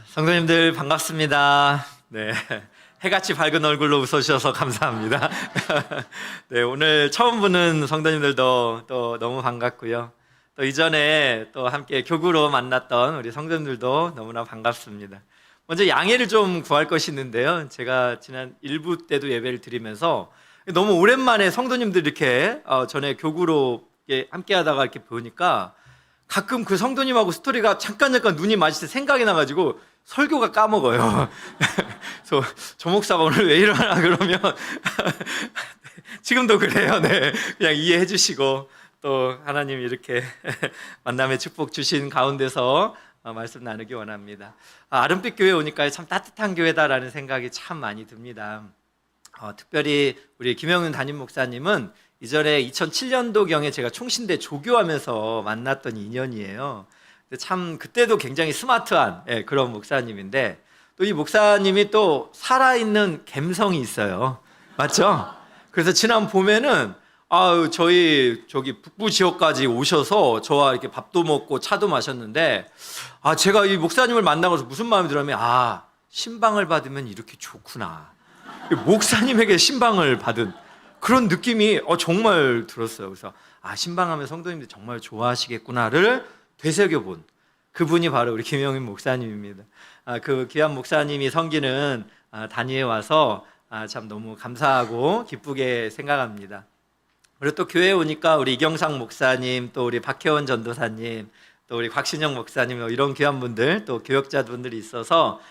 성도님들 반갑습니다. 네, 해같이 밝은 얼굴로 웃어주셔서 감사합니다. 네, 오늘 처음 보는 성도님들도 또 너무 반갑고요. 또 이전에 또 함께 교구로 만났던 우리 성도님들도 너무나 반갑습니다. 먼저 양해를 좀 구할 것이 있는데요. 제가 지난 1부 때도 예배를 드리면서 너무 오랜만에 성도님들 이렇게 전에 교구로 함께 하다가 이렇게 보니까 가끔 그 성도님하고 스토리가 잠깐 눈이 마주칠 때 생각이 나가지고 설교가 까먹어요. 그래서 조 목사가 오늘 왜 이러나 그러면 지금도 그래요. 네, 그냥 이해해 주시고 또 하나님 이렇게 만남의 축복 주신 가운데서 말씀 나누기 원합니다. 아름빛 교회 오니까 참 따뜻한 교회다라는 생각이 참 많이 듭니다. 특별히 우리 김영윤 담임 목사님은 이전에 2007년도경에 제가 총신대 조교하면서 만났던 인연이에요. 참 그때도 굉장히 스마트한 그런 목사님인데 또 이 목사님이 또 살아있는 감성이 있어요. 맞죠? 그래서 지난 봄에는 저희 북부 지역까지 오셔서 저와 이렇게 밥도 먹고 차도 마셨는데 제가 이 목사님을 만나고서 무슨 마음이 들었냐면 신방을 받으면 이렇게 좋구나. 목사님에게 신방을 받은 그런 느낌이 정말 들었어요. 그래서 신방하면 성도님들이 정말 좋아하시겠구나를 되새겨본 그분이 바로 우리 김영인 목사님입니다. 그 귀한 목사님이 섬기는 단위에 와서 참 너무 감사하고 기쁘게 생각합니다. 그리고 또 교회에 오니까 우리 이경상 목사님, 또 우리 박혜원 전도사님, 또 우리 곽신영 목사님 이런 귀한 분들, 또 교역자분들이 있어서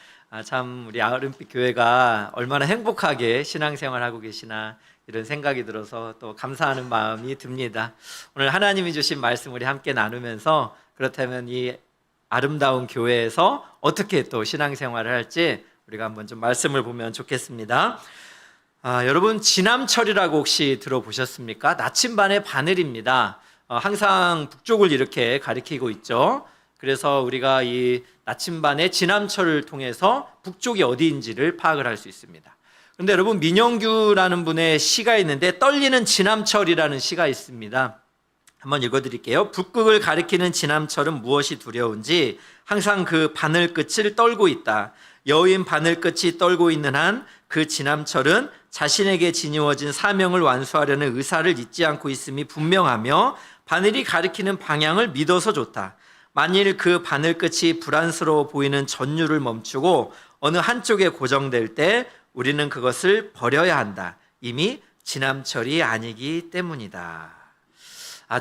참 우리 아름빛 교회가 얼마나 행복하게 신앙생활하고 계시나 이런 생각이 들어서 또 감사하는 마음이 듭니다. 오늘 하나님이 주신 말씀 우리 함께 나누면서 그렇다면 이 아름다운 교회에서 어떻게 또 신앙생활을 할지 우리가 한번 좀 말씀을 보면 좋겠습니다. 여러분 지남철이라고 혹시 들어보셨습니까? 나침반의 바늘입니다. 항상 북쪽을 이렇게 가리키고 있죠. 그래서 우리가 이 나침반의 지남철을 통해서 북쪽이 어디인지를 파악을 할 수 있습니다. 그런데 여러분 민영규라는 분의 시가 있는데 떨리는 지남철이라는 시가 있습니다. 한번 읽어드릴게요. 북극을 가리키는 지남철은 무엇이 두려운지 항상 그 바늘 끝을 떨고 있다. 여인 바늘 끝이 떨고 있는 한 그 지남철은 자신에게 지니워진 사명을 완수하려는 의사를 잊지 않고 있음이 분명하며 바늘이 가리키는 방향을 믿어서 좋다. 만일 그 바늘 끝이 불안스러워 보이는 전율을 멈추고 어느 한쪽에 고정될 때 우리는 그것을 버려야 한다. 이미 지남철이 아니기 때문이다.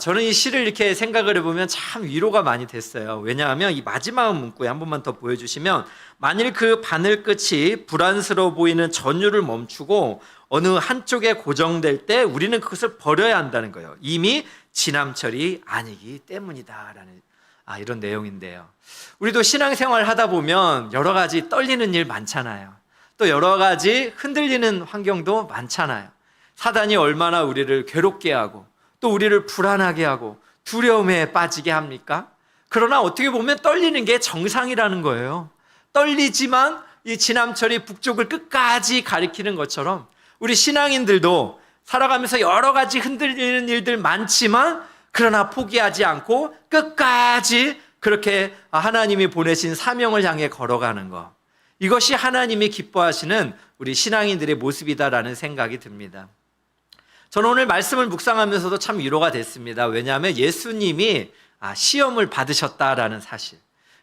저는 이 시를 이렇게 생각을 해보면 참 위로가 많이 됐어요. 왜냐하면 이 마지막 문구에 한 번만 더 보여주시면 만일 그 바늘 끝이 불안스러워 보이는 전율을 멈추고 어느 한쪽에 고정될 때 우리는 그것을 버려야 한다는 거예요. 이미 지남철이 아니기 때문이다라는 이런 내용인데요. 우리도 신앙생활 하다 보면 여러 가지 떨리는 일 많잖아요. 또 여러 가지 흔들리는 환경도 많잖아요. 사단이 얼마나 우리를 괴롭게 하고 또 우리를 불안하게 하고 두려움에 빠지게 합니까? 그러나 어떻게 보면 떨리는 게 정상이라는 거예요. 떨리지만 이 지남철이 북쪽을 끝까지 가리키는 것처럼 우리 신앙인들도 살아가면서 여러 가지 흔들리는 일들 많지만 그러나 포기하지 않고 끝까지 그렇게 하나님이 보내신 사명을 향해 걸어가는 것. 이것이 하나님이 기뻐하시는 우리 신앙인들의 모습이다라는 생각이 듭니다. 저는 오늘 말씀을 묵상하면서도 참 위로가 됐습니다. 왜냐하면 예수님이 시험을 받으셨다라는 사실,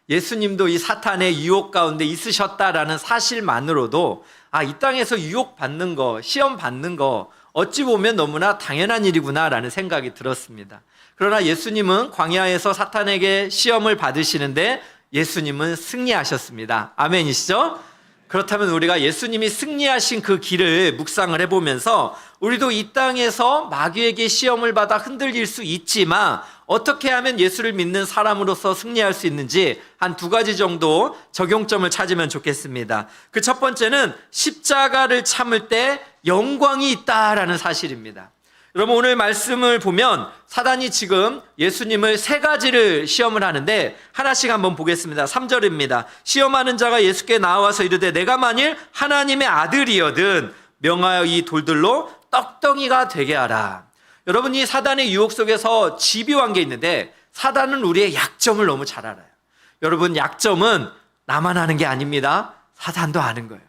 예수님도 이 사탄의 유혹 가운데 있으셨다라는 사실만으로도 이 땅에서 유혹받는 거, 시험 받는 거 어찌 보면 너무나 당연한 일이구나라는 생각이 들었습니다. 그러나 예수님은 광야에서 사탄에게 시험을 받으시는데 예수님은 승리하셨습니다. 아멘이시죠? 그렇다면 우리가 예수님이 승리하신 그 길을 묵상을 해보면서 우리도 이 땅에서 마귀에게 시험을 받아 흔들릴 수 있지만 어떻게 하면 예수를 믿는 사람으로서 승리할 수 있는지 한 2가지 정도 적용점을 찾으면 좋겠습니다. 그 첫 번째는 십자가를 참을 때 영광이 있다라는 사실입니다. 여러분 오늘 말씀을 보면 사단이 지금 예수님을 3가지를 시험을 하는데 하나씩 한번 보겠습니다. 3절입니다. 시험하는 자가 예수께 나와서 이르되 내가 만일 하나님의 아들이거든 명하여 이 돌들로 떡덩이가 되게 하라. 여러분 이 사단의 유혹 속에서 집요한 게 있는데 사단은 우리의 약점을 너무 잘 알아요. 여러분 약점은 나만 아는 게 아닙니다. 사단도 아는 거예요.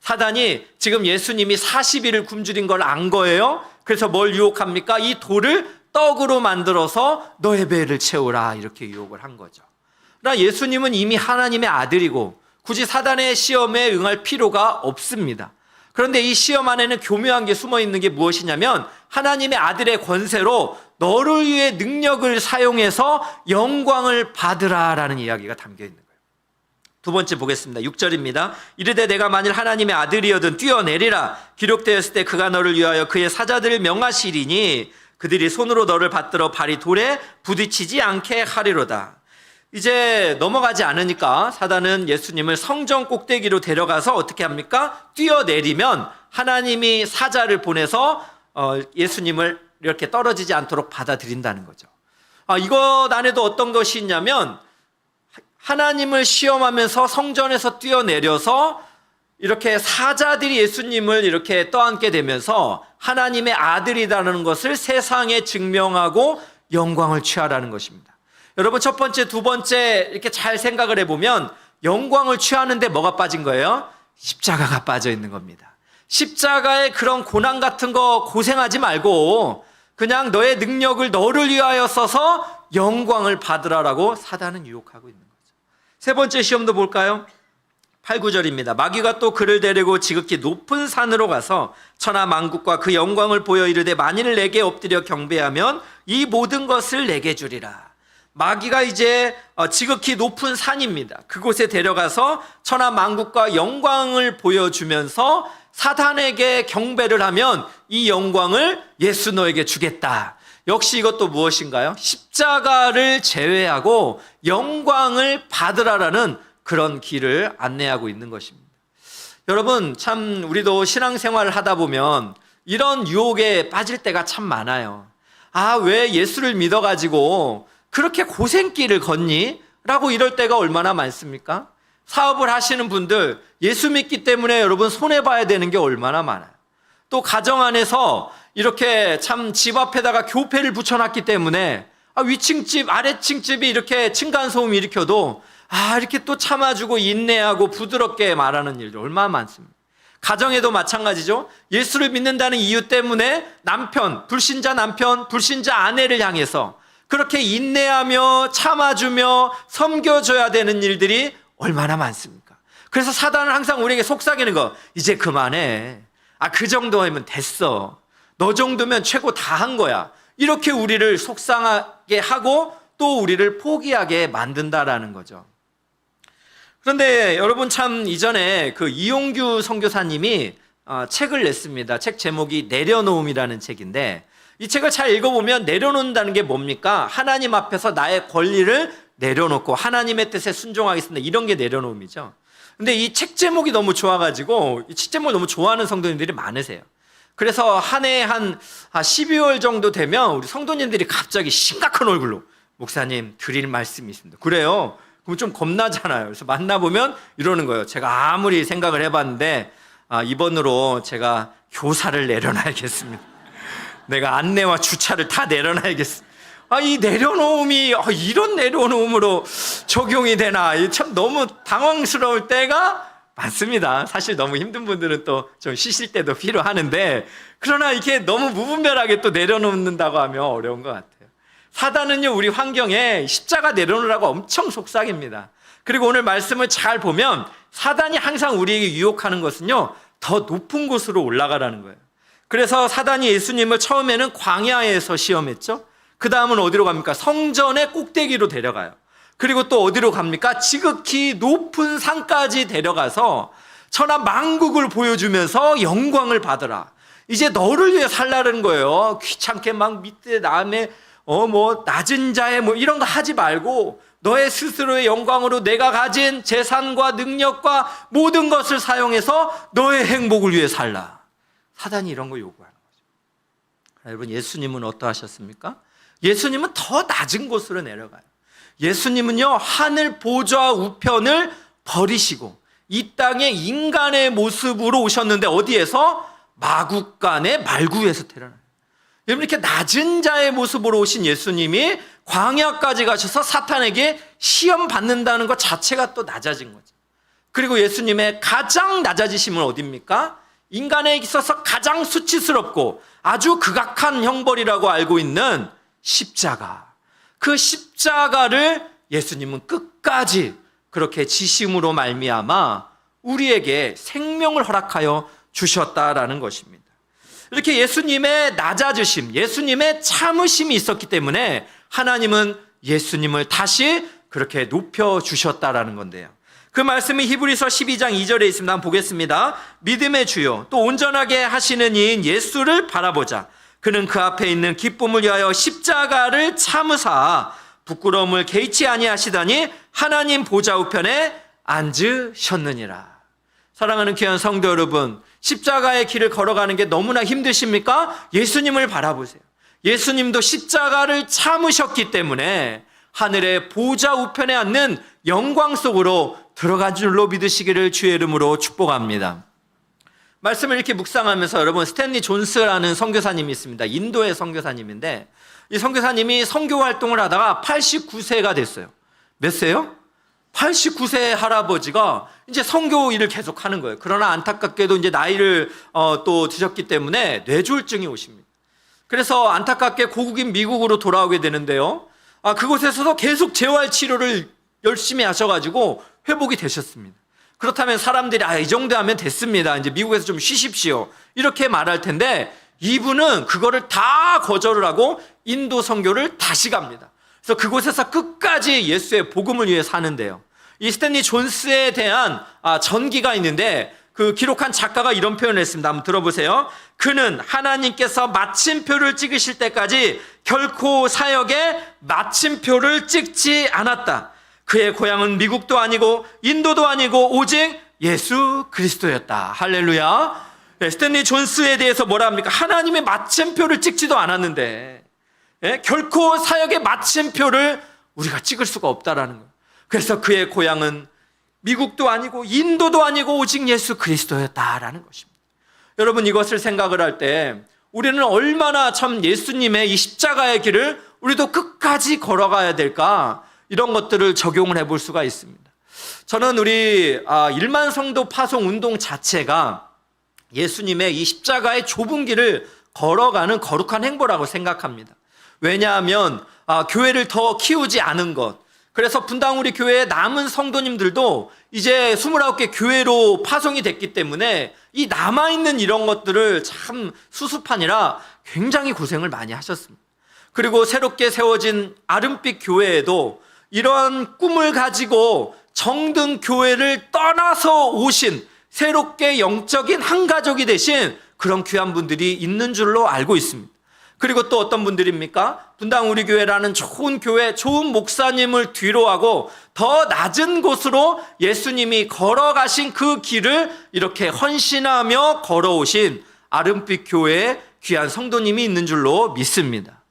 사단이 지금 예수님이 40일을 굶주린 걸 안 거예요. 그래서 뭘 유혹합니까? 이 돌을 떡으로 만들어서 너의 배를 채우라, 이렇게 유혹을 한 거죠. 그러나 예수님은 이미 하나님의 아들이고 굳이 사단의 시험에 응할 필요가 없습니다. 그런데 이 시험 안에는 교묘한 게 숨어 있는 게 무엇이냐면 하나님의 아들의 권세로 너를 위해 능력을 사용해서 영광을 받으라라는 이야기가 담겨 있는 거예요. 두 번째 보겠습니다. 6절입니다. 이르되 내가 만일 하나님의 아들이여든 뛰어내리라. 기록되었을 때 그가 너를 위하여 그의 사자들을 명하시리니 그들이 손으로 너를 받들어 발이 돌에 부딪히지 않게 하리로다. 이제 넘어가지 않으니까 사단은 예수님을 성전 꼭대기로 데려가서 어떻게 합니까? 뛰어내리면 하나님이 사자를 보내서 예수님을 이렇게 떨어지지 않도록 받아들인다는 거죠. 이것 안에도 어떤 것이 있냐면 하나님을 시험하면서 성전에서 뛰어내려서 이렇게 사자들이 예수님을 이렇게 떠안게 되면서 하나님의 아들이라는 것을 세상에 증명하고 영광을 취하라는 것입니다. 여러분, 첫 번째, 두 번째 이렇게 잘 생각을 해보면 영광을 취하는데 뭐가 빠진 거예요? 십자가가 빠져 있는 겁니다. 십자가의 그런 고난 같은 거 고생하지 말고 그냥 너의 능력을 너를 위하여 써서 영광을 받으라라고 사단은 유혹하고 있는 거예요. 세 번째 시험도 볼까요? 8, 9절입니다. 마귀가 또 그를 데리고 지극히 높은 산으로 가서 천하 만국과 그 영광을 보여 이르되 만일 내게 엎드려 경배하면 이 모든 것을 내게 주리라. 마귀가 이제 지극히 높은 산입니다. 그곳에 데려가서 천하 만국과 영광을 보여주면서 사단에게 경배를 하면 이 영광을 예수 너에게 주겠다. 역시 이것도 무엇인가요? 십자가를 제외하고 영광을 받으라라는 그런 길을 안내하고 있는 것입니다. 여러분, 참 우리도 신앙생활을 하다 보면 이런 유혹에 빠질 때가 참 많아요. 왜 예수를 믿어가지고 그렇게 고생길을 걷니? 라고 이럴 때가 얼마나 많습니까? 사업을 하시는 분들 예수 믿기 때문에 여러분 손해봐야 되는 게 얼마나 많아요. 또 가정 안에서 이렇게 참 집 앞에다가 교패를 붙여놨기 때문에 위층집 아래층집이 이렇게 층간소음 일으켜도 이렇게 또 참아주고 인내하고 부드럽게 말하는 일들 얼마나 많습니다. 가정에도 마찬가지죠. 예수를 믿는다는 이유 때문에 불신자 남편, 불신자 아내를 향해서 그렇게 인내하며 참아주며 섬겨줘야 되는 일들이 얼마나 많습니까? 그래서 사단은 항상 우리에게 속삭이는 거, 이제 그만해. 그 정도면 됐어. 너 정도면 최고 다 한 거야. 이렇게 우리를 속상하게 하고 또 우리를 포기하게 만든다라는 거죠. 그런데 여러분, 참 이전에 그 이용규 선교사님이 책을 냈습니다. 책 제목이 내려놓음이라는 책인데 이 책을 잘 읽어보면 내려놓는다는 게 뭡니까? 하나님 앞에서 나의 권리를 내려놓고 하나님의 뜻에 순종하겠습니다. 이런 게 내려놓음이죠. 근데 이 책 제목이 너무 좋아가지고 이 책 제목을 너무 좋아하는 성도님들이 많으세요. 그래서 한 해 한 12월 정도 되면 우리 성도님들이 갑자기 심각한 얼굴로 목사님 드릴 말씀이 있습니다. 그래요? 그럼 좀 겁나잖아요. 그래서 만나보면 이러는 거예요. 제가 아무리 생각을 해봤는데 이번으로 제가 교사를 내려놔야겠습니다. 내가 안내와 주차를 다 내려놔야겠어. 이 내려놓음이 이런 내려놓음으로 적용이 되나, 참 너무 당황스러울 때가 많습니다. 사실 너무 힘든 분들은 또 좀 쉬실 때도 필요하는데, 그러나 이게 너무 무분별하게 또 내려놓는다고 하면 어려운 것 같아요. 사단은요, 우리 환경에 십자가 내려놓으라고 엄청 속삭입니다. 그리고 오늘 말씀을 잘 보면 사단이 항상 우리에게 유혹하는 것은요, 더 높은 곳으로 올라가라는 거예요. 그래서 사단이 예수님을 처음에는 광야에서 시험했죠. 그 다음은 어디로 갑니까? 성전의 꼭대기로 데려가요. 그리고 또 어디로 갑니까? 지극히 높은 산까지 데려가서 천하 만국을 보여주면서 영광을 받으라. 이제 너를 위해 살라는 거예요. 귀찮게 막 밑에 남의 낮은 자의 이런 거 하지 말고 너의 스스로의 영광으로 내가 가진 재산과 능력과 모든 것을 사용해서 너의 행복을 위해 살라. 사단이 이런 거 요구하는 거죠. 여러분, 예수님은 어떠하셨습니까? 예수님은 더 낮은 곳으로 내려가요. 예수님은요, 하늘 보좌 우편을 버리시고 이 땅에 인간의 모습으로 오셨는데 어디에서? 마국간의 말구에서 태어나요. 여러분, 이렇게 낮은 자의 모습으로 오신 예수님이 광야까지 가셔서 사탄에게 시험 받는다는 것 자체가 또 낮아진 거죠. 그리고 예수님의 가장 낮아지심은 어디입니까? 인간에 있어서 가장 수치스럽고 아주 극악한 형벌이라고 알고 있는 십자가. 그 십자가를 예수님은 끝까지 그렇게 지심으로 말미암아 우리에게 생명을 허락하여 주셨다라는 것입니다. 이렇게 예수님의 낮아지심, 예수님의 참으심이 있었기 때문에 하나님은 예수님을 다시 그렇게 높여주셨다라는 건데요. 그 말씀이 히브리서 12장 2절에 있습니다. 한번 보겠습니다. 믿음의 주요 또 온전하게 하시는 이인 예수를 바라보자. 그는 그 앞에 있는 기쁨을 위하여 십자가를 참으사 부끄러움을 개의치 아니하시다니 하나님 보좌 우편에 앉으셨느니라. 사랑하는 귀한 성도 여러분, 십자가의 길을 걸어가는 게 너무나 힘드십니까? 예수님을 바라보세요. 예수님도 십자가를 참으셨기 때문에 하늘의 보좌 우편에 앉는 영광 속으로 들어간 줄로 믿으시기를 주의 이름으로 축복합니다. 말씀을 이렇게 묵상하면서 여러분, 스탠리 존스라는 선교사님이 있습니다. 인도의 선교사님인데 이 선교사님이 선교 활동을 하다가 89세가 됐어요. 몇 세요? 89세 할아버지가 이제 선교 일을 계속 하는 거예요. 그러나 안타깝게도 이제 나이를 또 드셨기 때문에 뇌졸중이 오십니다. 그래서 안타깝게 고국인 미국으로 돌아오게 되는데요. 그곳에서도 계속 재활 치료를 열심히 하셔가지고 회복이 되셨습니다. 그렇다면 사람들이 이 정도 하면 됐습니다. 이제 미국에서 좀 쉬십시오. 이렇게 말할 텐데 이분은 그거를 다 거절을 하고 인도 선교를 다시 갑니다. 그래서 그곳에서 끝까지 예수의 복음을 위해 사는데요. 이 스탠리 존스에 대한 전기가 있는데 그 기록한 작가가 이런 표현을 했습니다. 한번 들어보세요. 그는 하나님께서 마침표를 찍으실 때까지 결코 사역에 마침표를 찍지 않았다. 그의 고향은 미국도 아니고 인도도 아니고 오직 예수 그리스도였다. 할렐루야. 스탠리 존스에 대해서 뭐라 합니까? 하나님의 마침표를 찍지도 않았는데 결코 사역의 마침표를 우리가 찍을 수가 없다라는 거예요. 그래서 그의 고향은 미국도 아니고 인도도 아니고 오직 예수 그리스도였다라는 것입니다. 여러분, 이것을 생각을 할 때 우리는 얼마나 참 예수님의 이 십자가의 길을 우리도 끝까지 걸어가야 될까, 이런 것들을 적용을 해볼 수가 있습니다. 저는 우리 일만 성도 파송 운동 자체가 예수님의 이 십자가의 좁은 길을 걸어가는 거룩한 행보라고 생각합니다. 왜냐하면 교회를 더 키우지 않은 것, 그래서 분당 우리 교회의 남은 성도님들도 이제 29개 교회로 파송이 됐기 때문에 이 남아있는 이런 것들을 참 수습하느라 굉장히 고생을 많이 하셨습니다. 그리고 새롭게 세워진 아름빛 교회에도 이런 꿈을 가지고 정든 교회를 떠나서 오신 새롭게 영적인 한 가족이 되신 그런 귀한 분들이 있는 줄로 알고 있습니다. 그리고 또 어떤 분들입니까? 분당 우리 교회라는 좋은 교회, 좋은 목사님을 뒤로하고 더 낮은 곳으로 예수님이 걸어가신 그 길을 이렇게 헌신하며 걸어오신 아름빛 교회의 귀한 성도님이 있는 줄로 믿습니다.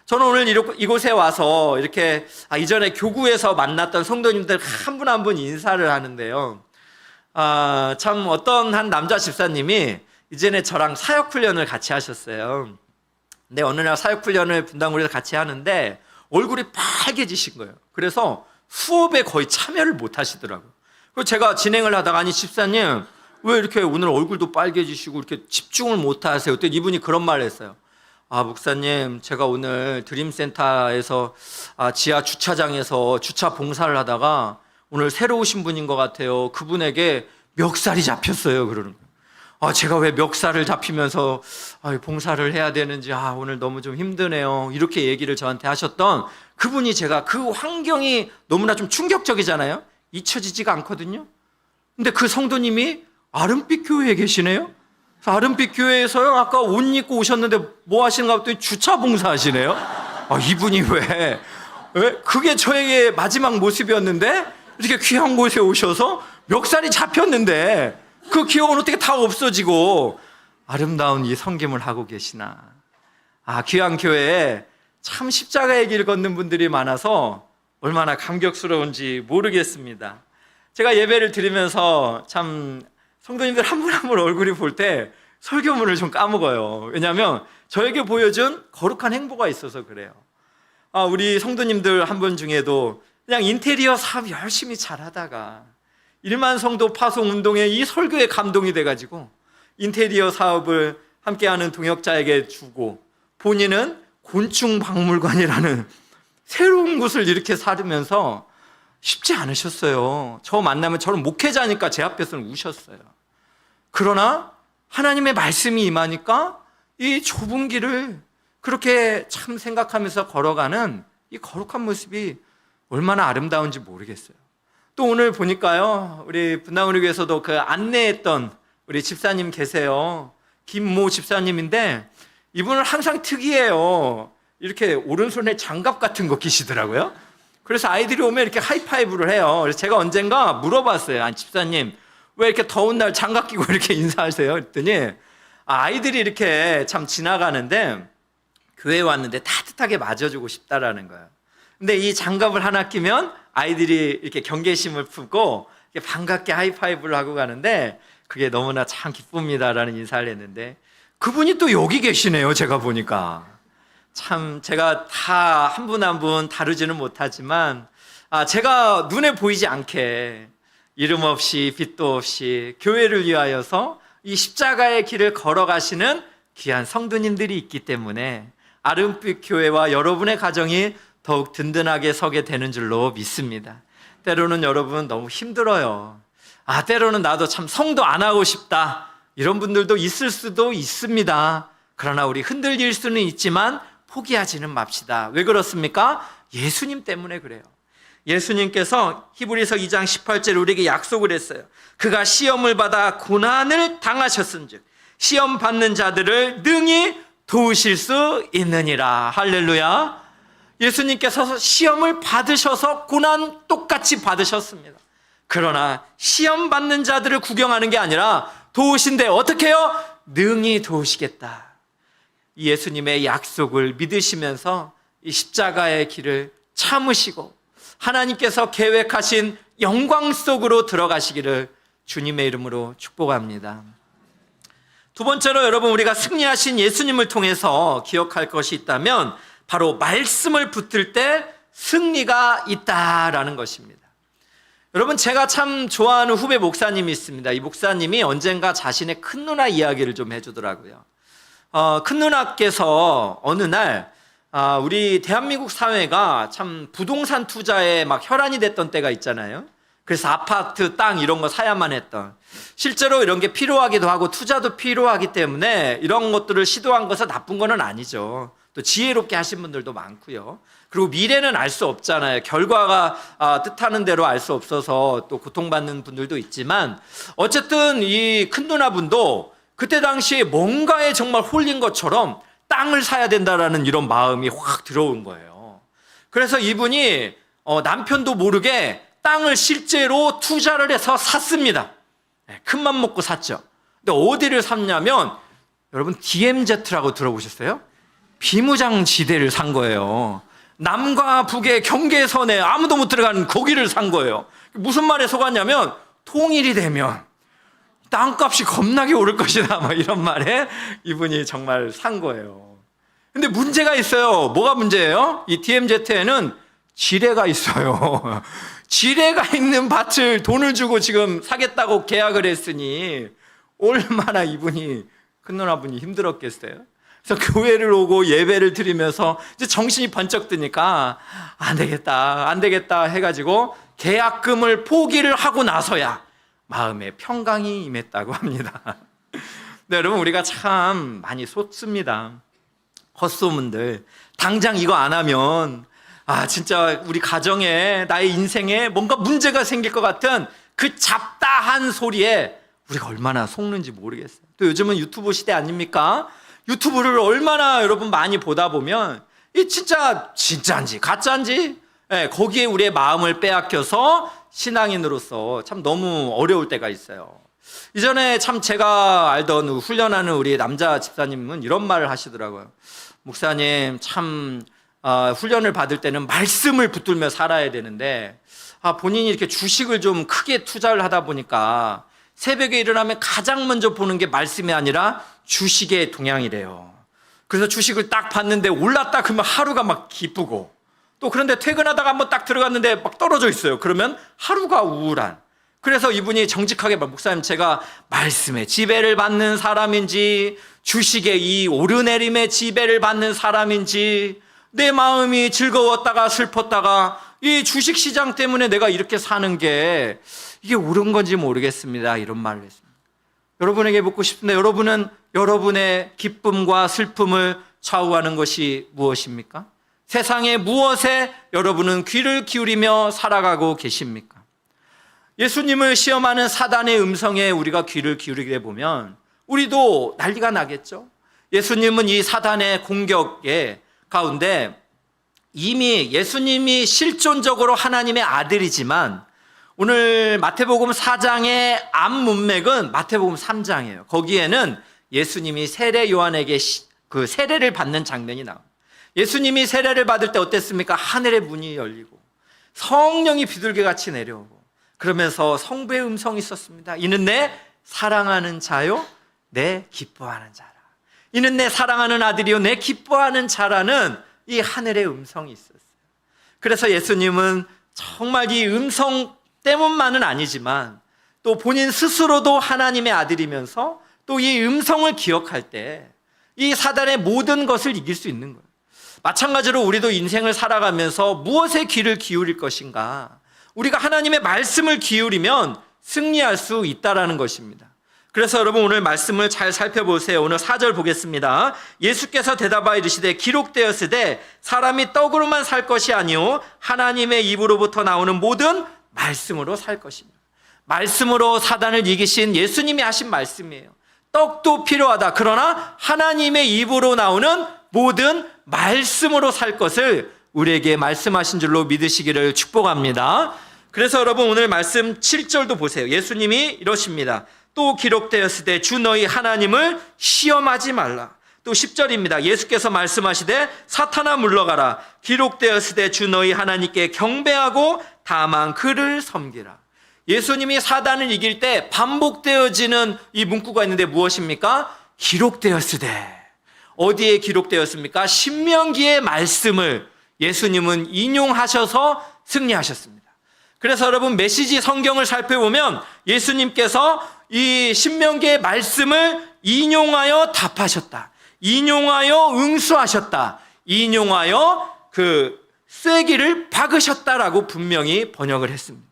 저는 오늘 이곳에 와서 이렇게 이전에 교구에서 만났던 성도님들 한 분 한 분 인사를 하는데요. 참 어떤 한 남자 집사님이 이전에 저랑 사역훈련을 같이 하셨어요. 근데 어느 날 사역훈련을 분당구리에서 같이 하는데 얼굴이 빨개지신 거예요. 그래서 수업에 거의 참여를 못 하시더라고요. 그래서 제가 진행을 하다가 아니 집사님 왜 이렇게 오늘 얼굴도 빨개지시고 이렇게 집중을 못 하세요? 그때 이분이 그런 말을 했어요. 목사님, 제가 오늘 드림센터에서 지하 주차장에서 주차 봉사를 하다가 오늘 새로 오신 분인 것 같아요. 그분에게 멱살이 잡혔어요. 그러는 거예요. 제가 왜 멱살을 잡히면서 봉사를 해야 되는지 오늘 너무 좀 힘드네요. 이렇게 얘기를 저한테 하셨던 그분이, 제가 그 환경이 너무나 좀 충격적이잖아요. 잊혀지지가 않거든요. 근데 그 성도님이 아름빛 교회에 계시네요. 아름빛 교회에서요, 아까 옷 입고 오셨는데 뭐 하시는가 봤더니 주차 봉사 하시네요. 이분이 왜 그게 저에게 마지막 모습이었는데 이렇게 귀한 곳에 오셔서 멱살이 잡혔는데 그 기억은 어떻게 다 없어지고 아름다운 이 섬김을 하고 계시나. 귀한 교회에 참 십자가의 길 걷는 분들이 많아서 얼마나 감격스러운지 모르겠습니다. 제가 예배를 드리면서 참 성도님들 한 분 한 분 얼굴이 볼 때 설교문을 좀 까먹어요. 왜냐하면 저에게 보여준 거룩한 행보가 있어서 그래요. 우리 성도님들 한 분 중에도 그냥 인테리어 사업 열심히 잘하다가 1만 성도 파송 운동에 이 설교에 감동이 돼가지고 인테리어 사업을 함께하는 동역자에게 주고 본인은 곤충박물관이라는 새로운 곳을 이렇게 사르면서 쉽지 않으셨어요. 저 만나면 저는 목회자니까 제 앞에서는 우셨어요. 그러나 하나님의 말씀이 임하니까 이 좁은 길을 그렇게 참 생각하면서 걸어가는 이 거룩한 모습이 얼마나 아름다운지 모르겠어요. 또 오늘 보니까요, 우리 분당우리 교회에서도 그 안내했던 우리 집사님 계세요. 김모 집사님인데 이분은 항상 특이해요. 이렇게 오른손에 장갑 같은 거 끼시더라고요. 그래서 아이들이 오면 이렇게 하이파이브를 해요. 그래서 제가 언젠가 물어봤어요. 아니, 집사님, 왜 이렇게 더운 날 장갑 끼고 이렇게 인사하세요? 그랬더니 아이들이 이렇게 참 지나가는데 교회에 왔는데 따뜻하게 맞아주고 싶다라는 거예요. 근데 이 장갑을 하나 끼면 아이들이 이렇게 경계심을 품고 이렇게 반갑게 하이파이브를 하고 가는데 그게 너무나 참 기쁩니다라는 인사를 했는데 그분이 또 여기 계시네요. 제가 보니까 참 제가 다 한 분 한 분 다루지는 못하지만 제가 눈에 보이지 않게 이름 없이 빛도 없이 교회를 위하여서 이 십자가의 길을 걸어가시는 귀한 성도님들이 있기 때문에 아름빛 교회와 여러분의 가정이 더욱 든든하게 서게 되는 줄로 믿습니다. 때로는 여러분 너무 힘들어요. 때로는 나도 참 성도 안 하고 싶다. 이런 분들도 있을 수도 있습니다. 그러나 우리 흔들릴 수는 있지만 포기하지는 맙시다. 왜 그렇습니까? 예수님 때문에 그래요. 예수님께서 히브리서 2장 18절 우리에게 약속을 했어요. 그가 시험을 받아 고난을 당하셨은즉 시험 받는 자들을 능히 도우실 수 있느니라. 할렐루야. 예수님께서 시험을 받으셔서 고난 똑같이 받으셨습니다. 그러나 시험 받는 자들을 구경하는 게 아니라 도우신데 어떻게 해요? 능히 도우시겠다. 예수님의 약속을 믿으시면서 이 십자가의 길을 참으시고 하나님께서 계획하신 영광 속으로 들어가시기를 주님의 이름으로 축복합니다. 두 번째로 여러분, 우리가 승리하신 예수님을 통해서 기억할 것이 있다면 바로 말씀을 붙들 때 승리가 있다라는 것입니다. 여러분, 제가 참 좋아하는 후배 목사님이 있습니다. 이 목사님이 언젠가 자신의 큰 누나 이야기를 좀 해주더라고요. 큰 누나께서 어느 날 우리 대한민국 사회가 참 부동산 투자에 막 혈안이 됐던 때가 있잖아요. 그래서 아파트, 땅 이런 거 사야만 했던, 실제로 이런 게 필요하기도 하고 투자도 필요하기 때문에 이런 것들을 시도한 것은 나쁜 건 아니죠. 또 지혜롭게 하신 분들도 많고요. 그리고 미래는 알 수 없잖아요. 결과가 뜻하는 대로 알 수 없어서 또 고통받는 분들도 있지만 어쨌든 이 큰 누나분도 그때 당시에 뭔가에 정말 홀린 것처럼 땅을 사야 된다라는 이런 마음이 확 들어온 거예요. 그래서 이분이 남편도 모르게 땅을 실제로 투자를 해서 샀습니다. 큰맘 먹고 샀죠. 근데 어디를 샀냐면 여러분, DMZ라고 들어보셨어요? 비무장지대를 산 거예요. 남과 북의 경계선에 아무도 못 들어가는 거기를 산 거예요. 무슨 말에 속았냐면 통일이 되면 땅값이 겁나게 오를 것이다, 막 이런 말에 이분이 정말 산 거예요. 근데 문제가 있어요. 뭐가 문제예요? 이 DMZ에는 지뢰가 있어요. 지뢰가 있는 밭을 돈을 주고 지금 사겠다고 계약을 했으니 얼마나 이분이, 큰 누나분이 힘들었겠어요. 그래서 교회를 오고 예배를 드리면서 이제 정신이 번쩍 드니까 안 되겠다 해가지고 계약금을 포기를 하고 나서야 마음에 평강이 임했다고 합니다. 네, 여러분, 우리가 참 많이 속습니다. 헛소문들. 당장 이거 안 하면 진짜 우리 가정에, 나의 인생에 뭔가 문제가 생길 것 같은 그 잡다한 소리에 우리가 얼마나 속는지 모르겠어요. 또 요즘은 유튜브 시대 아닙니까? 유튜브를 얼마나 여러분 많이 보다 보면 이 진짜인지 가짜인지 거기에 우리의 마음을 빼앗겨서 신앙인으로서 참 너무 어려울 때가 있어요. 이전에 참 제가 알던 훈련하는 우리 남자 집사님은 이런 말을 하시더라고요. 목사님, 참 훈련을 받을 때는 말씀을 붙들며 살아야 되는데 본인이 이렇게 주식을 좀 크게 투자를 하다 보니까 새벽에 일어나면 가장 먼저 보는 게 말씀이 아니라 주식의 동향이래요. 그래서 주식을 딱 봤는데 올랐다 그러면 하루가 막 기쁘고, 또 그런데 퇴근하다가 한번 딱 들어갔는데 막 떨어져 있어요. 그러면 하루가 우울한, 그래서 이분이 정직하게 목사님, 제가 말씀에 지배를 받는 사람인지 주식의 이 오르내림의 지배를 받는 사람인지 내 마음이 즐거웠다가 슬펐다가 이 주식시장 때문에 내가 이렇게 사는 게 이게 옳은 건지 모르겠습니다, 이런 말을 했습니다. 여러분에게 묻고 싶은데, 여러분은 여러분의 기쁨과 슬픔을 좌우하는 것이 무엇입니까? 세상의 무엇에 여러분은 귀를 기울이며 살아가고 계십니까? 예수님을 시험하는 사단의 음성에 우리가 귀를 기울이게 보면 우리도 난리가 나겠죠. 예수님은 이 사단의 공격의 가운데 이미 예수님이 실존적으로 하나님의 아들이지만, 오늘 마태복음 4장의 앞 문맥은 마태복음 3장이에요. 거기에는 예수님이 세례 요한에게 그 세례를 받는 장면이 나옵니다. 예수님이 세례를 받을 때 어땠습니까? 하늘의 문이 열리고 성령이 비둘기같이 내려오고 그러면서 성부의 음성이 있었습니다. 이는 내 사랑하는 자요, 내 기뻐하는 자라. 이는 내 사랑하는 아들이요, 내 기뻐하는 자라는 이 하늘의 음성이 있었어요. 그래서 예수님은 정말 이 음성 때문만은 아니지만 또 본인 스스로도 하나님의 아들이면서 또 이 음성을 기억할 때 이 사단의 모든 것을 이길 수 있는 거예요. 마찬가지로 우리도 인생을 살아가면서 무엇에 귀를 기울일 것인가? 우리가 하나님의 말씀을 기울이면 승리할 수 있다라는 것입니다. 그래서 여러분, 오늘 말씀을 잘 살펴보세요. 오늘 4절 보겠습니다. 예수께서 대답하여 이르시되 기록되었으되 사람이 떡으로만 살 것이 아니요 하나님의 입으로부터 나오는 모든 말씀으로 살 것입니다. 말씀으로 사단을 이기신 예수님이 하신 말씀이에요. 떡도 필요하다. 그러나 하나님의 입으로 나오는 모든 말씀으로 살 것을 우리에게 말씀하신 줄로 믿으시기를 축복합니다. 그래서 여러분, 오늘 말씀 7절도 보세요. 예수님이 이러십니다. 또 기록되었으되 주 너희 하나님을 시험하지 말라. 또 10절입니다. 예수께서 말씀하시되 사탄아 물러가라. 기록되었으되 주 너희 하나님께 경배하고 다만 그를 섬기라. 예수님이 사단을 이길 때 반복되어지는 이 문구가 있는데 무엇입니까? 기록되었으되. 어디에 기록되었습니까? 신명기의 말씀을 예수님은 인용하셔서 승리하셨습니다. 그래서 여러분, 메시지 성경을 살펴보면 예수님께서 이 신명기의 말씀을 인용하여 답하셨다, 인용하여 응수하셨다, 인용하여 그 쐐기를 박으셨다라고 분명히 번역을 했습니다.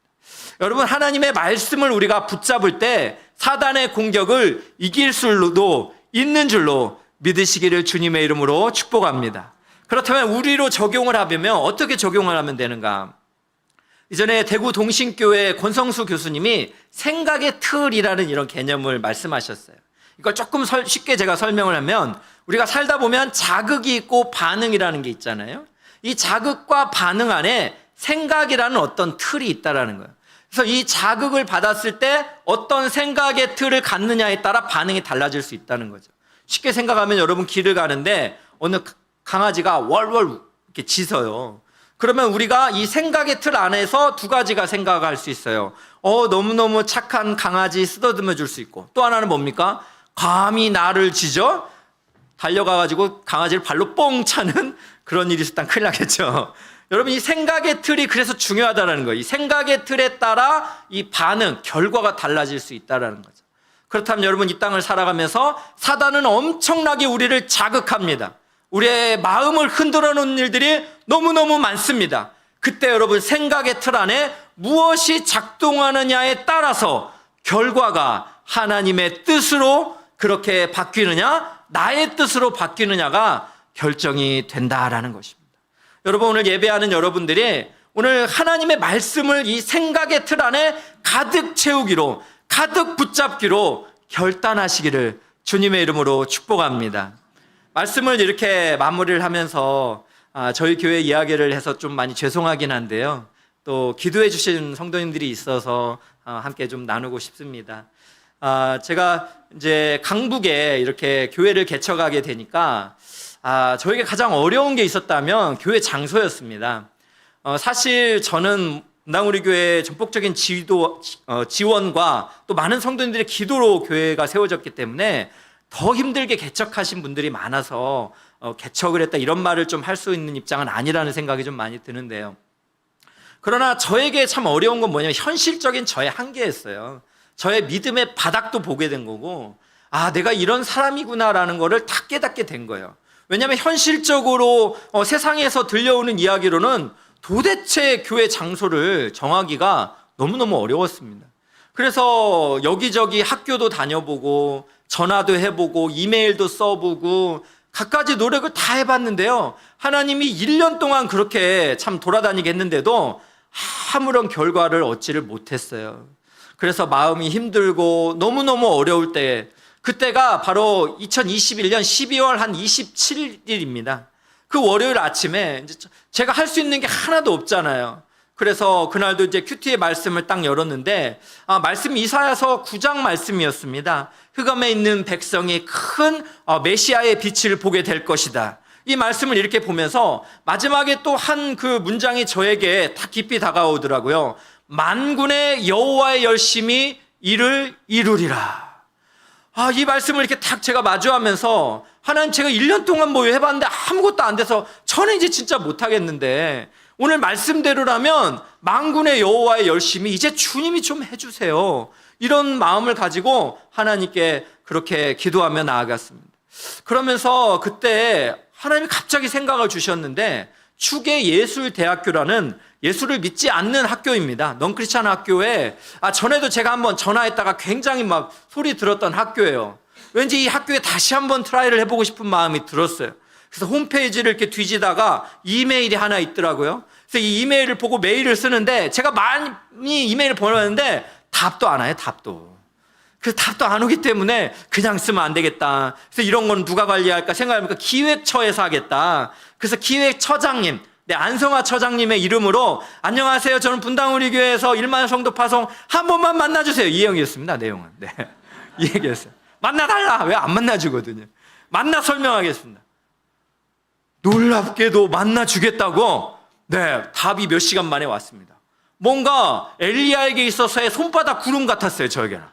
여러분, 하나님의 말씀을 우리가 붙잡을 때 사단의 공격을 이길 수도 있는 줄로 믿으시기를 주님의 이름으로 축복합니다. 그렇다면 우리로 적용을 하면 어떻게 적용을 하면 되는가? 이전에 대구 동신교회 권성수 교수님이 생각의 틀이라는 이런 개념을 말씀하셨어요. 이걸 조금 쉽게 제가 설명을 하면, 우리가 살다 보면 자극이 있고 반응이라는 게 있잖아요. 이 자극과 반응 안에 생각이라는 어떤 틀이 있다라는 거예요. 그래서 이 자극을 받았을 때 어떤 생각의 틀을 갖느냐에 따라 반응이 달라질 수 있다는 거죠. 쉽게 생각하면, 여러분 길을 가는데 어느 강아지가 월월 이렇게 짖어요. 그러면 우리가 이 생각의 틀 안에서 두 가지가 생각할 수 있어요. 너무너무 착한 강아지, 쓰다듬어 줄 수 있고, 또 하나는 뭡니까? 감히 나를 짖어? 달려가가지고 강아지를 발로 뻥 차는 그런 일이 있었다면 큰일 나겠죠. 여러분, 이 생각의 틀이 그래서 중요하다는 거예요. 이 생각의 틀에 따라 이 반응, 결과가 달라질 수 있다는 거죠. 그렇다면 여러분, 이 땅을 살아가면서 사단은 엄청나게 우리를 자극합니다. 우리의 마음을 흔들어 놓는 일들이 너무너무 많습니다. 그때 여러분, 생각의 틀 안에 무엇이 작동하느냐에 따라서 결과가 하나님의 뜻으로 그렇게 바뀌느냐, 나의 뜻으로 바뀌느냐가 결정이 된다라는 것입니다. 여러분, 오늘 예배하는 여러분들이 오늘 하나님의 말씀을 이 생각의 틀 안에 가득 채우기로, 가득 붙잡기로 결단하시기를 주님의 이름으로 축복합니다. 말씀을 이렇게 마무리를 하면서 저희 교회 이야기를 해서 좀 많이 죄송하긴 한데요, 또 기도해 주신 성도님들이 있어서 함께 좀 나누고 싶습니다. 제가 이제 강북에 이렇게 교회를 개척하게 되니까 저에게 가장 어려운 게 있었다면 교회 장소였습니다. 사실 저는 분당우리 교회의 전폭적인 지원과 또 많은 성도님들의 기도로 교회가 세워졌기 때문에 더 힘들게 개척하신 분들이 많아서 개척을 했다, 이런 말을 좀 할 수 있는 입장은 아니라는 생각이 좀 많이 드는데요. 그러나 저에게 참 어려운 건 뭐냐면 현실적인 저의 한계였어요. 저의 믿음의 바닥도 보게 된 거고, 내가 이런 사람이구나라는 거를 다 깨닫게 된 거예요. 왜냐하면 현실적으로 세상에서 들려오는 이야기로는 도대체 교회 장소를 정하기가 너무너무 어려웠습니다. 그래서 여기저기 학교도 다녀보고 전화도 해보고 이메일도 써보고 갖가지 노력을 다 해봤는데요, 하나님이 1년 동안 그렇게 참 돌아다니게 했는데도 아무런 결과를 얻지를 못했어요. 그래서 마음이 힘들고 너무너무 어려울 때, 그때가 바로 2021년 12월 한 27일입니다. 그 월요일 아침에 이제 제가 할 수 있는 게 하나도 없잖아요. 그래서 그날도 이제 큐티의 말씀을 딱 열었는데, 말씀이 이사야서 9장 말씀이었습니다. 흑암에 있는 백성이 큰 메시아의 빛을 보게 될 것이다. 이 말씀을 이렇게 보면서 마지막에 또 한 그 문장이 저에게 다 깊이 다가오더라고요. 만군의 여호와의 열심히 이를 이루리라. 이 말씀을 이렇게 딱 제가 마주하면서, 하나님, 제가 1년 동안 뭐 해봤는데 아무것도 안 돼서 저는 이제 진짜 못하겠는데, 오늘 말씀대로라면 만군의 여호와의 열심히 이제 주님이 좀 해주세요. 이런 마음을 가지고 하나님께 그렇게 기도하며 나아갔습니다. 그러면서 그때 하나님이 갑자기 생각을 주셨는데, 축예예술대학교라는 예수를 믿지 않는 학교입니다. 넌크리스찬 학교에, 전에도 제가 한번 전화했다가 굉장히 막 소리 들었던 학교예요. 왠지 이 학교에 다시 한번 트라이를 해보고 싶은 마음이 들었어요. 그래서 홈페이지를 이렇게 뒤지다가 이메일이 하나 있더라고요. 그래서 이 이메일을 보고 메일을 쓰는데, 제가 많이 이메일을 보냈는데 답도 안 와요, 답도. 그래서 답도 안 오기 때문에 그냥 쓰면 안 되겠다. 그래서 이런 건 누가 관리할까 생각해보니까 기획처에서 하겠다. 그래서 기획처장님, 안성화 처장님의 이름으로, 안녕하세요, 저는 분당우리교회에서 1만 성도 파송 한 번만 만나주세요. 이 내용이었습니다, 내용은. 이 얘기였어요. 만나달라. 왜 안 만나주거든요. 만나 설명하겠습니다. 놀랍게도 만나주겠다고, 답이 몇 시간 만에 왔습니다. 뭔가 엘리야에게 있어서의 손바닥 구름 같았어요, 저에게는.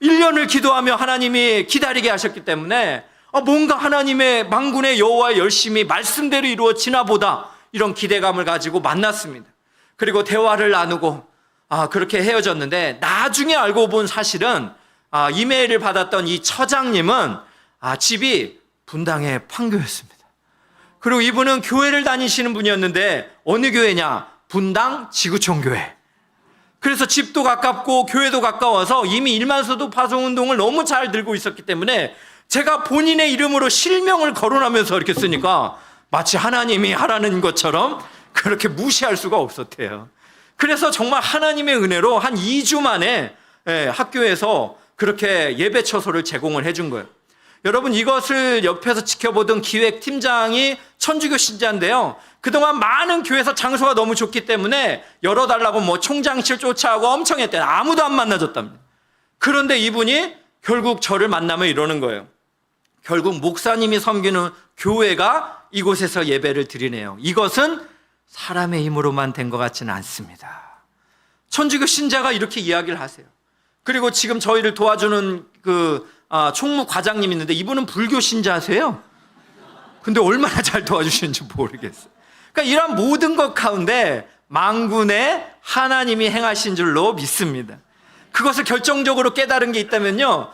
1년을 기도하며 하나님이 기다리게 하셨기 때문에 뭔가 하나님의 만군의 여호와의 열심히 말씀대로 이루어지나 보다, 이런 기대감을 가지고 만났습니다. 그리고 대화를 나누고 그렇게 헤어졌는데, 나중에 알고 본 사실은 이메일을 받았던 이 처장님은 집이 분당의 판교였습니다. 그리고 이분은 교회를 다니시는 분이었는데, 어느 교회냐? 분당 지구촌교회. 그래서 집도 가깝고 교회도 가까워서 이미 1만 소도 파송운동을 너무 잘 들고 있었기 때문에, 제가 본인의 이름으로 실명을 거론하면서 이렇게 쓰니까 마치 하나님이 하라는 것처럼 그렇게 무시할 수가 없었대요. 그래서 정말 하나님의 은혜로 한 2주 만에 학교에서 그렇게 예배처소를 제공을 해준 거예요. 여러분, 이것을 옆에서 지켜보던 기획팀장이 천주교 신자인데요, 그동안 많은 교회에서 장소가 너무 좋기 때문에 열어달라고 뭐 총장실 쫓아가고 엄청 했대요. 아무도 안 만나줬답니다. 그런데 이분이 결국 저를 만나면 이러는 거예요. 결국 목사님이 섬기는 교회가 이곳에서 예배를 드리네요. 이것은 사람의 힘으로만 된 것 같지는 않습니다. 천주교 신자가 이렇게 이야기를 하세요. 그리고 지금 저희를 도와주는 총무 과장님이 있는데, 이분은 불교 신자세요. 근데 얼마나 잘 도와주시는지 모르겠어요. 그러니까 이런 모든 것 가운데 만군의 하나님이 행하신 줄로 믿습니다. 그것을 결정적으로 깨달은 게 있다면요,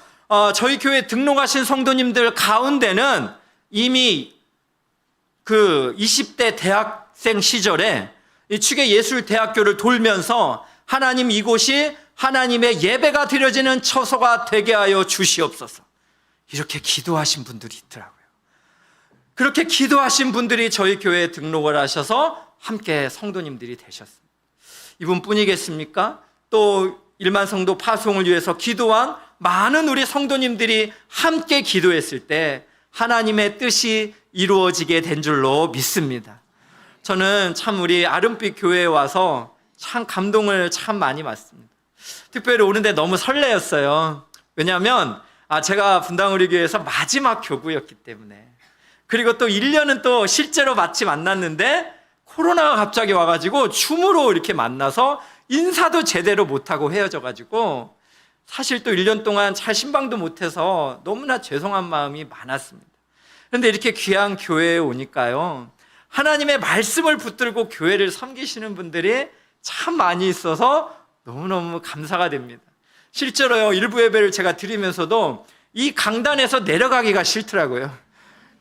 저희 교회 등록하신 성도님들 가운데는 이미 그 20대 대학생 시절에 이 축예예술대학교를 돌면서, 하나님, 이곳이 하나님의 예배가 드려지는 처소가 되게 하여 주시옵소서, 이렇게 기도하신 분들이 있더라고요. 그렇게 기도하신 분들이 저희 교회에 등록을 하셔서 함께 성도님들이 되셨습니다. 이분뿐이겠습니까? 또 1만 성도 파송을 위해서 기도한 많은 우리 성도님들이 함께 기도했을 때 하나님의 뜻이 이루어지게 된 줄로 믿습니다. 저는 참 우리 아름빛 교회에 와서 참 감동을 참 많이 받습니다. 특별히 오는데 너무 설레었어요. 왜냐하면 제가 분당우리교회에서 마지막 교구였기 때문에, 그리고 또 1년은 또 실제로 마치 만났는데 코로나가 갑자기 와가지고 줌으로 이렇게 만나서 인사도 제대로 못하고 헤어져가지고, 사실 또 1년 동안 잘 신방도 못해서 너무나 죄송한 마음이 많았습니다. 그런데 이렇게 귀한 교회에 오니까요, 하나님의 말씀을 붙들고 교회를 섬기시는 분들이 참 많이 있어서 너무너무 감사가 됩니다. 실제로요, 일부 예배를 제가 드리면서도 이 강단에서 내려가기가 싫더라고요.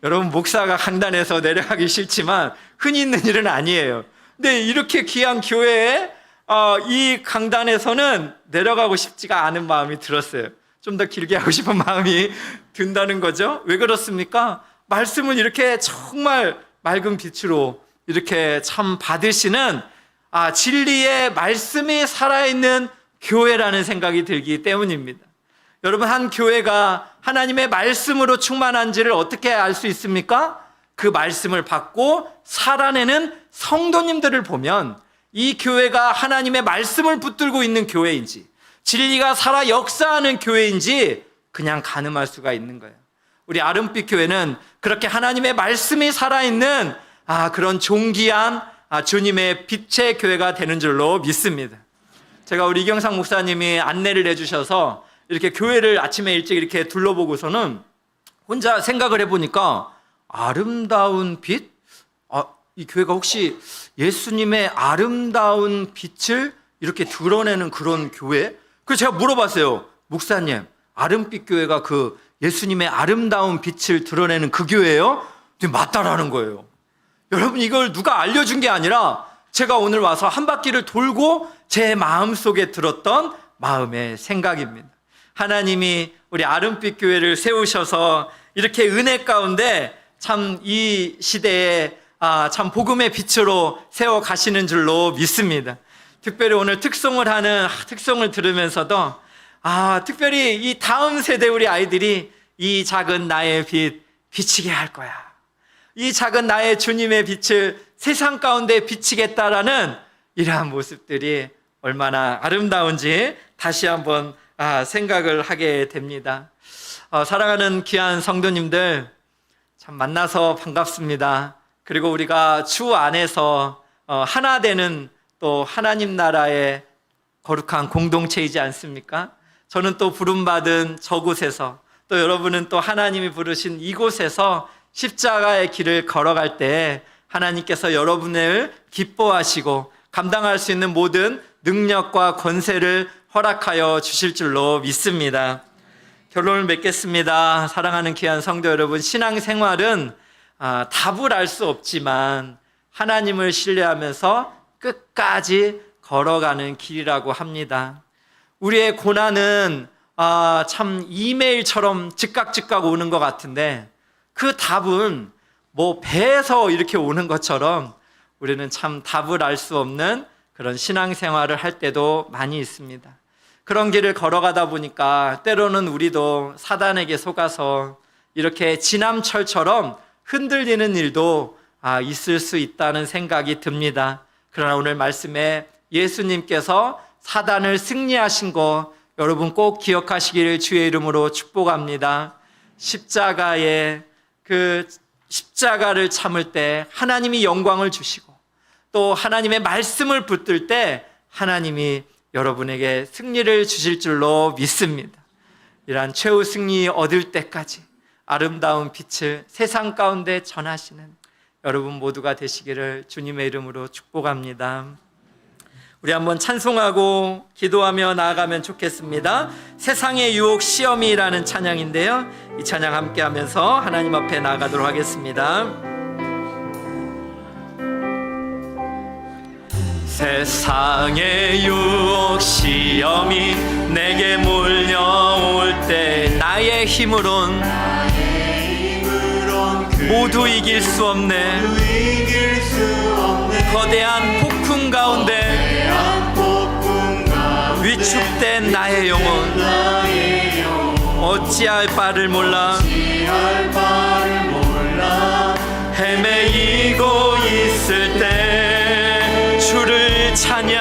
여러분, 목사가 강단에서 내려가기 싫지만 흔히 있는 일은 아니에요. 근데 이렇게 귀한 교회에 이 강단에서는 내려가고 싶지가 않은 마음이 들었어요. 좀 더 길게 하고 싶은 마음이 든다는 거죠. 왜 그렇습니까? 말씀을 이렇게 정말 맑은 빛으로 이렇게 참 받으시는 진리의 말씀이 살아있는 교회라는 생각이 들기 때문입니다. 여러분, 한 교회가 하나님의 말씀으로 충만한지를 어떻게 알 수 있습니까? 그 말씀을 받고 살아내는 성도님들을 보면 이 교회가 하나님의 말씀을 붙들고 있는 교회인지, 진리가 살아 역사하는 교회인지 그냥 가늠할 수가 있는 거예요. 우리 아름빛 교회는 그렇게 하나님의 말씀이 살아있는 그런 존귀한 주님의 빛의 교회가 되는 줄로 믿습니다. 제가 우리 이경상 목사님이 안내를 해주셔서 이렇게 교회를 아침에 일찍 이렇게 둘러보고서는 혼자 생각을 해보니까 아름다운 빛? 이 교회가 혹시 예수님의 아름다운 빛을 이렇게 드러내는 그런 교회? 그래서 제가 물어봤어요. 목사님, 아름빛 교회가 그 예수님의 아름다운 빛을 드러내는 그 교회예요? 맞다라는 거예요. 여러분, 이걸 누가 알려준 게 아니라 제가 오늘 와서 한 바퀴를 돌고 제 마음속에 들었던 마음의 생각입니다. 하나님이 우리 아름빛 교회를 세우셔서 이렇게 은혜 가운데 참 이 시대에 참 복음의 빛으로 세워 가시는 줄로 믿습니다. 특별히 오늘 특송을 들으면서도 특별히 이 다음 세대 우리 아이들이 이 작은 나의 빛 비치게 할 거야. 이 작은 나의 주님의 빛을 세상 가운데 비치겠다라는 이러한 모습들이 얼마나 아름다운지 다시 한번 생각을 하게 됩니다. 사랑하는 귀한 성도님들, 참 만나서 반갑습니다. 그리고 우리가 주 안에서 하나 되는 또 하나님 나라의 거룩한 공동체이지 않습니까? 저는 또 부름받은 저곳에서, 또 여러분은 또 하나님이 부르신 이곳에서 십자가의 길을 걸어갈 때 하나님께서 여러분을 기뻐하시고 감당할 수 있는 모든 능력과 권세를 허락하여 주실 줄로 믿습니다. 결론을 맺겠습니다. 사랑하는 귀한 성도 여러분, 신앙생활은 답을 알 수 없지만 하나님을 신뢰하면서 끝까지 걸어가는 길이라고 합니다. 우리의 고난은 참 이메일처럼 즉각 오는 것 같은데 그 답은 뭐 배에서 이렇게 오는 것처럼 우리는 참 답을 알 수 없는 그런 신앙생활을 할 때도 많이 있습니다. 그런 길을 걸어가다 보니까 때로는 우리도 사단에게 속아서 이렇게 지남철처럼 흔들리는 일도 있을 수 있다는 생각이 듭니다. 그러나 오늘 말씀에 예수님께서 사단을 승리하신 거 여러분 꼭 기억하시기를 주의 이름으로 축복합니다. 십자가를 참을 때 하나님이 영광을 주시고 또 하나님의 말씀을 붙들 때 하나님이 여러분에게 승리를 주실 줄로 믿습니다. 이러한 최후 승리 얻을 때까지 아름다운 빛을 세상 가운데 전하시는 여러분 모두가 되시기를 주님의 이름으로 축복합니다. 우리 한번 찬송하고 기도하며 나아가면 좋겠습니다. 세상의 유혹 시험이라는 찬양인데요, 이 찬양 함께 하면서 하나님 앞에 나아가도록 하겠습니다. 세상의 유혹 시험이 내게 몰려올 때 나의 힘으론 모두 이길 수 없네. 거대한 폭풍 가운데 위축된 나의 영혼 어찌할 바를 몰라 헤매이고 있을 때 주를 찬양,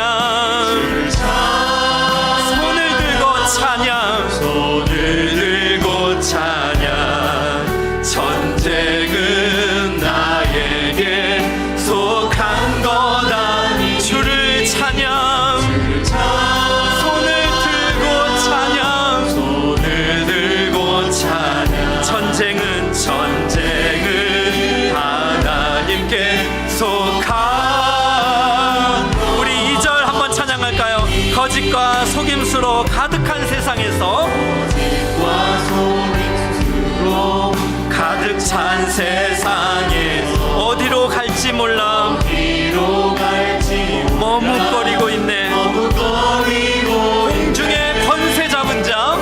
손을 들고 찬양, 전쟁은 나에게 속한 거다. 주를 찬양, 손을 들고 찬양, 전쟁은 하나님께 속한. 우리 이전 소리로 가득한 세상에서 가득 찬 세상에 어디로 갈지 몰라 머뭇거리고 있네. 공중의 권세 잡은 자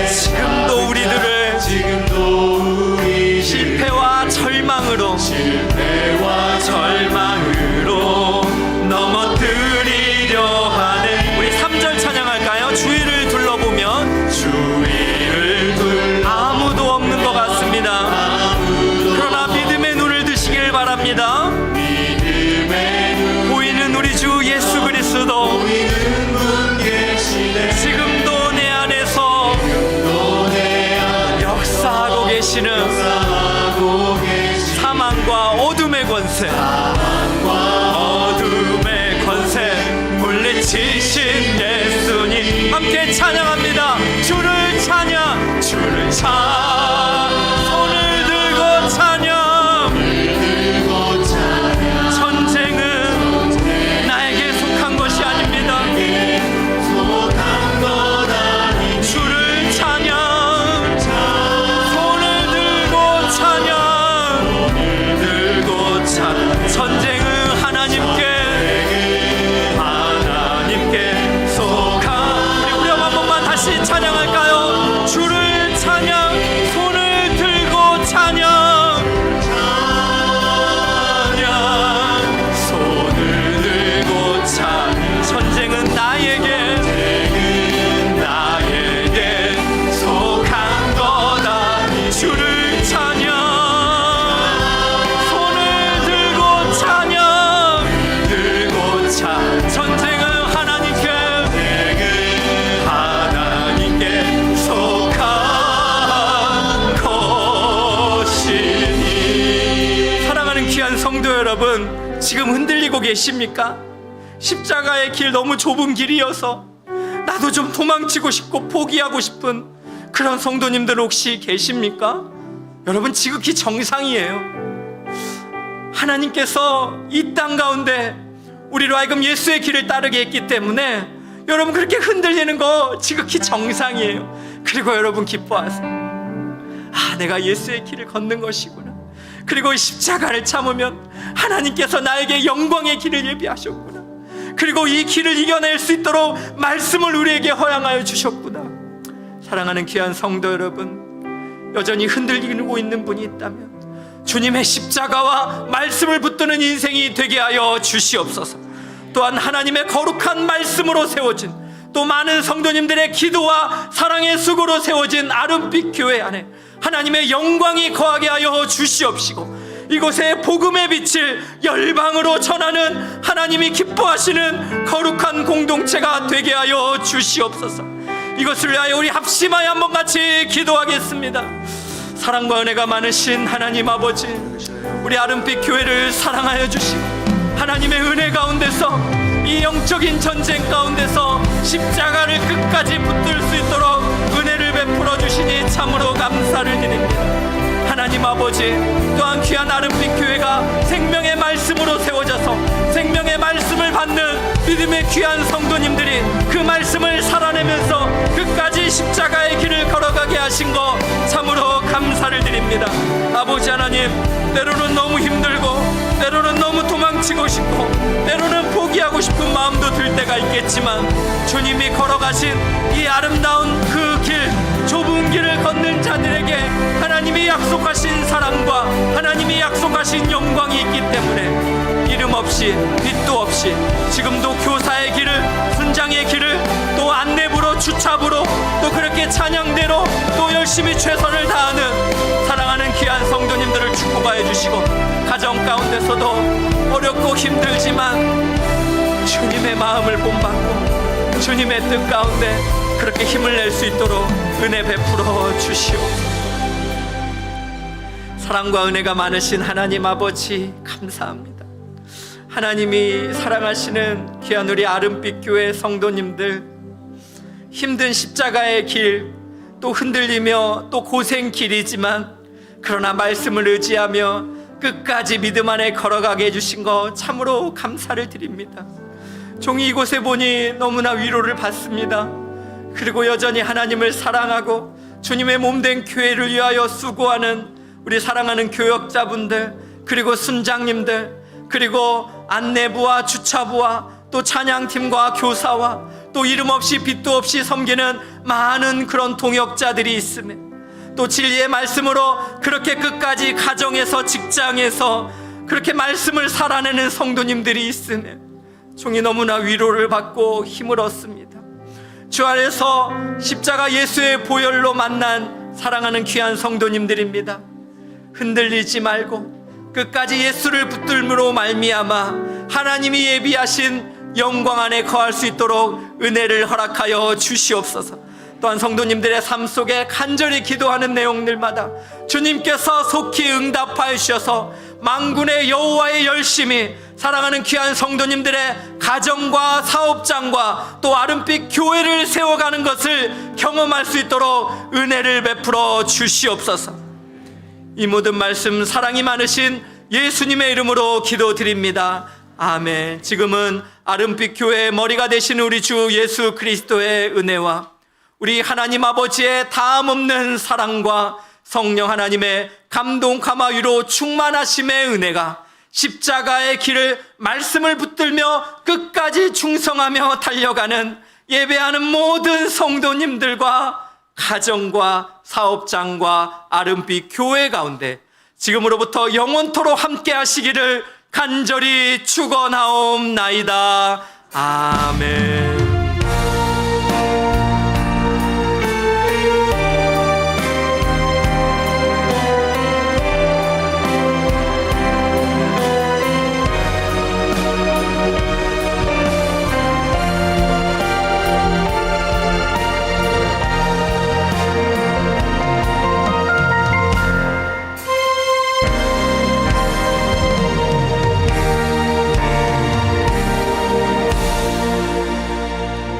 지금도 우리들을 실패와 절망으로 넘어뜨리려 하는, 우리 3절 찬양할까요? 주위를 둘러보면 아무도 없는 것 같습니다. 그러나 믿음의 눈을 드시길 바랍니다. 보이는 우리 주 예수 그리스도 지금도 내 안에서 역사하고 계시는 사망과 어둠의 권세 물리치신 예수님 함께 찬양합니다. 주를 찬양, 주를 손을 들고 찬양. 전쟁은 나에게 속한 것이 아닙니다. 주를 찬양, 손을 들고 찬양. 전쟁은 하나님께 속한, 우리 한 번만 다시 찬양할까요? 주를 찬양, 손을 들고 찬양. 손을 들고 찬양. 전쟁은 나에게 속한 거다. 주를 찬양, 손을 들고 찬양. 전쟁은 하나님께 속한 것이니. 사랑하는 귀한 성도 여러분, 지금 흔들리고 계십니까? 십자가의 길 너무 좁은 길이어서 나도 좀 도망치고 싶고 포기하고 싶은 그런 성도님들 혹시 계십니까? 여러분, 지극히 정상이에요. 하나님께서 이 땅 가운데 우리로 하여금 예수의 길을 따르게 했기 때문에 여러분 그렇게 흔들리는 거 지극히 정상이에요. 그리고 여러분 기뻐하세요. 아, 내가 예수의 길을 걷는 것이구나. 그리고 십자가를 참으면 하나님께서 나에게 영광의 길을 예비하셨구나. 그리고 이 길을 이겨낼 수 있도록 말씀을 우리에게 허용하여 주셨구나. 사랑하는 귀한 성도 여러분, 여전히 흔들리고 있는 분이 있다면 주님의 십자가와 말씀을 붙드는 인생이 되게 하여 주시옵소서. 또한 하나님의 거룩한 말씀으로 세워진, 또 많은 성도님들의 기도와 사랑의 수고로 세워진 아름빛 교회 안에 하나님의 영광이 거하게 하여 주시옵시고, 이곳에 복음의 빛을 열방으로 전하는 하나님이 기뻐하시는 거룩한 공동체가 되게 하여 주시옵소서. 이것을 위하여 우리 합심하여 한번 같이 기도하겠습니다. 사랑과 은혜가 많으신 하나님 아버지, 우리 아름빛 교회를 사랑하여 주시고 하나님의 은혜 가운데서, 이 영적인 전쟁 가운데서 십자가를 끝까지 붙들 수 있도록 은혜를 베풀어 주시니 참으로 감사를 드립니다. 하나님 아버지, 또한 귀한 아름빛 교회가 생명의 말씀으로 세워져서 생명의 말씀을 받는 믿음의 귀한 성도님들이 그 말씀을 살아내면서 끝까지 십자가의 길을 걸어가게 하신 거 참으로 감사를 드립니다. 아버지 하나님, 때로는 너무 힘들고 때로는 너무 도망치고 싶고 때로는 포기하고 싶은 마음도 들 때가 있겠지만, 주님이 걸어가신 이 아름다운 그 길, 좁은 길을 걷는 자들에게 하나님이 약속하신 사랑과 하나님이 약속하신 영광이 있기 때문에 이름 없이 빛도 없이 지금도 교사의 길을, 순장의 길을, 또 안내부로, 주차부로, 또 그렇게 찬양대로 또 열심히 최선을 다하는 사랑하는 귀한 성도님들을 축복하여 주시고, 가정 가운데서도 어렵고 힘들지만 주님의 마음을 본받고 주님의 뜻 가운데 그렇게 힘을 낼 수 있도록 은혜 베풀어 주시옵소서. 사랑과 은혜가 많으신 하나님 아버지, 감사합니다. 하나님이 사랑하시는 귀한 우리 아름빛 교회 성도님들, 힘든 십자가의 길, 또 흔들리며 또 고생 길이지만 그러나 말씀을 의지하며 끝까지 믿음 안에 걸어가게 해주신 거 참으로 감사를 드립니다. 종이 이곳에 보니 너무나 위로를 받습니다. 그리고 여전히 하나님을 사랑하고 주님의 몸된 교회를 위하여 수고하는 우리 사랑하는 교역자분들, 그리고 순장님들, 그리고 안내부와 주차부와 또 찬양팀과 교사와 또 이름 없이 빛도 없이 섬기는 많은 그런 동역자들이 있음에, 또 진리의 말씀으로 그렇게 끝까지 가정에서 직장에서 그렇게 말씀을 살아내는 성도님들이 있음에 종이 너무나 위로를 받고 힘을 얻습니다. 주 안에서 십자가 예수의 보혈로 만난 사랑하는 귀한 성도님들입니다. 흔들리지 말고 끝까지 예수를 붙들므로 말미암아 하나님이 예비하신 영광 안에 거할 수 있도록 은혜를 허락하여 주시옵소서. 또한 성도님들의 삶 속에 간절히 기도하는 내용들마다 주님께서 속히 응답하여 주셔서 만군의 여호와의 열심히 사랑하는 귀한 성도님들의 가정과 사업장과 또 아름빛 교회를 세워가는 것을 경험할 수 있도록 은혜를 베풀어 주시옵소서. 이 모든 말씀 사랑이 많으신 예수님의 이름으로 기도드립니다. 아멘. 지금은 아름빛 교회의 머리가 되신 우리 주 예수 그리스도의 은혜와 우리 하나님 아버지의 다함없는 사랑과 성령 하나님의 감동 감화위로 충만하심의 은혜가 십자가의 길을 말씀을 붙들며 끝까지 충성하며 달려가는 예배하는 모든 성도님들과 가정과 사업장과 아름빛 교회 가운데 지금으로부터 영원토록 함께 하시기를 간절히 축원하옵나이다. 아멘.